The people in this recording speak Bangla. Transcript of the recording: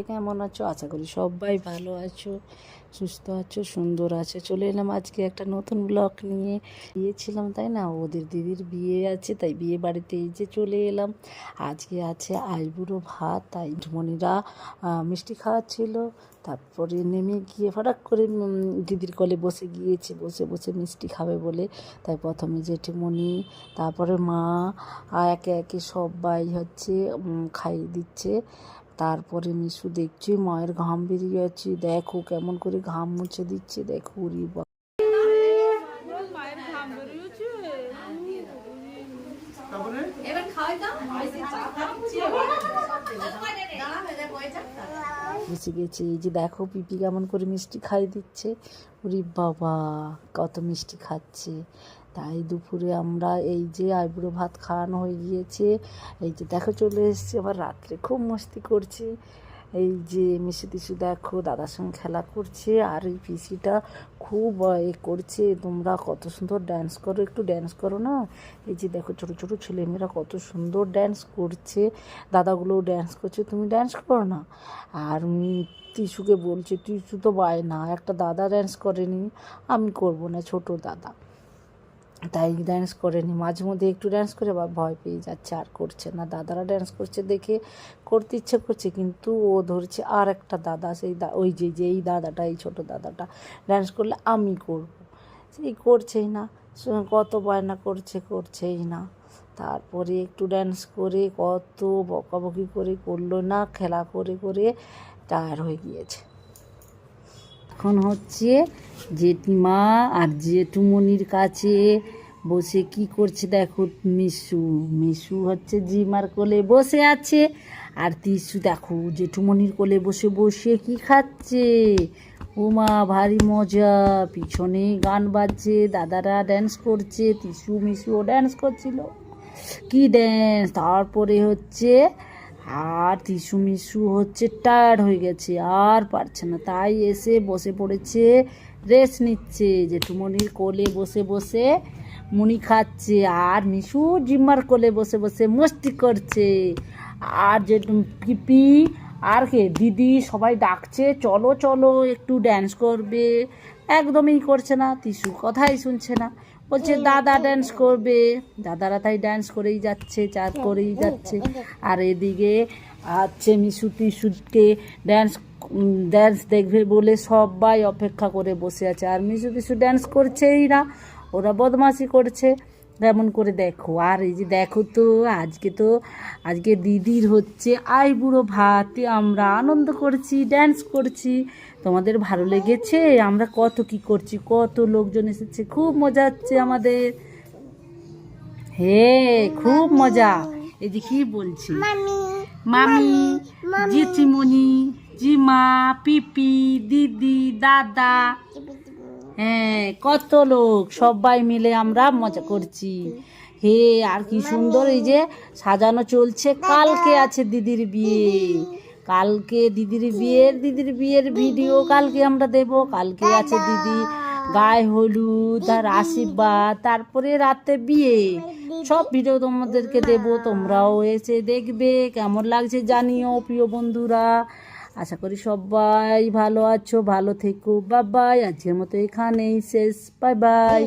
সবাই কেমন আছো? আশা করি সবাই ভালো আছো, সুস্থ আছো, সুন্দর আছো। চলে এলাম আজকে একটা নতুন ব্লগ নিয়ে। গিয়েছিলাম তাই না, ওদের দিদির বিয়ে আছে, তাই বিয়ে বাড়িতে এই যে চলে এলাম। আজকে আছে আইবুড়ো ভাত, তাই মনিরা মিষ্টি খাওয়াচ্ছিল। তারপরে নেমে গিয়ে হঠাৎ করে দিদির কোলে বসে গিয়েছে, বসে বসে মিষ্টি খাবে বলে। তাই প্রথমে জেঠিমণি, তারপরে মা, একে একে সবাই হচ্ছে খাইয়ে দিচ্ছে। তারপরে মিশু দেখছি মায়ের ঘাম বেরিয়ে যাচ্ছে, দেখো কেমন করে ঘাম মুছে দিচ্ছে, দেখো উরি বুঝে গেছে। এই যে দেখো পিপি কেমন করে মিষ্টি খাই দিচ্ছে, উরি বাবা কত মিষ্টি খাচ্ছে। তাই দুপুরে আমরা এই যে আইবুড়ো ভাত খাওয়ানো হয়ে গিয়েছে। এই যে দেখো চলে এসেছি, আবার রাত্রে খুব মস্তি করছি। এই যে মিশু টিশু দেখো দাদার সঙ্গে খেলা করছে, আর এই পিসিটা খুব করছে। তোমরা কত সুন্দর ড্যান্স করো, একটু ড্যান্স করো না। এই যে দেখো ছোটো ছোটো ছেলেমেয়েরা কত সুন্দর ড্যান্স করছে, দাদাগুলোও ড্যান্স করছে, তুমি ড্যান্স করো না। আর টিশুকে বলছে, টিশু তো বায়না, একটা দাদা ড্যান্স করেনি, আমি করব না, ছোট দাদা, তাই ড্যান্স করেনি। মাঝে মধ্যে একটু ড্যান্স করে বা ভয় পেয়ে যাচ্ছে, আর করছে না। দাদারা ড্যান্স করছে দেখে করতে ইচ্ছে করছে, কিন্তু ও ধরছে আর একটা দাদা, সেই ওই যে এই দাদাটা, এই ছোটো দাদাটা ড্যান্স করলে আমি করব, সেই করছেই না। কত বায়না করছেই না। তারপরে একটু ড্যান্স করে কত বকাবকি করে করলো না, খেলা করে করে টায়ার হয়ে গিয়েছে। এখন হচ্ছে জেঠিমা আর জেঠুমনির কাছে বসে কি করছে দেখো। মিশু হচ্ছে জিমার কোলে বসে আছে, আর টিসু দেখো জেঠুমনির কোলে বসে বসে কি খাচ্ছে। ওমা ভারী মজা, পিছনে গান বাজছে, দাদারা ড্যান্স করছে, টিসু মিশুও ড্যান্স করছিল, কি ড্যান্স। তারপরে হচ্ছে আর টিসু মিশু হচ্ছে টায়ার্ড হয়ে গেছে, আর পারছে না, তাই এসে বসে পড়েছে, রেস্ট নিচ্ছে। জেঠুমনির কোলে বসে বসে মুনি খাচ্ছে, আর মিশু জিম্মার কোলে বসে বসে মস্তি করছে। আর জেঠু পিপি আর কে দিদি সবাই ডাকছে, চলো চলো একটু ড্যান্স করবে, একদমই করছে না। টিসু কথাই শুনছে না, বলছে দাদা ড্যান্স করবে। দাদারা তাই ড্যান্স করেই যাচ্ছে, চার করেই যাচ্ছে। আর এদিকে হচ্ছে মিশু টিশুকে ড্যান্স ড্যান্স দেখবে বলে সবাই অপেক্ষা করে বসে আছে, আর মিশু টিশু ড্যান্স করছেই না, ওরা বদমাশি করছে। যেমন করে দেখো, আর এই যে দেখো তো আজকে দিদির হচ্ছে আইবুড়ো ভাতে আমরা আনন্দ করছি, ড্যান্স করছি। তোমাদের ভালো লেগেছে? আমরা কত কি করছি, কত লোকজন এসেছে, খুব মজা হচ্ছে আমাদের। হে খুব মজা। এই যে কি বলছি, মামি, জেঠিমণি, জিমা, পিপি, দিদি, দাদা, হ্যাঁ কত লোক, সবাই মিলে আমরা মজা করছি। হে আর কি সুন্দর এই যে সাজানো চলছে। কালকে আছে দিদির বিয়ে, কালকে দিদির বিয়ের ভিডিও কালকে আমরা দেব। কালকে আছে দিদি গায়ে হলুদ আর আশীর্বাদ, তারপরে রাতে বিয়ে, সব ভিডিও তোমাদেরকে দেব, তোমরাও এসে দেখবে। কেমন লাগছে জানিও প্রিয় বন্ধুরা। আশা করি সবাই ভালো আছো, ভালো থেকো। বাই বাই, আজকের মতো এখানেই শেষ, বাই বাই।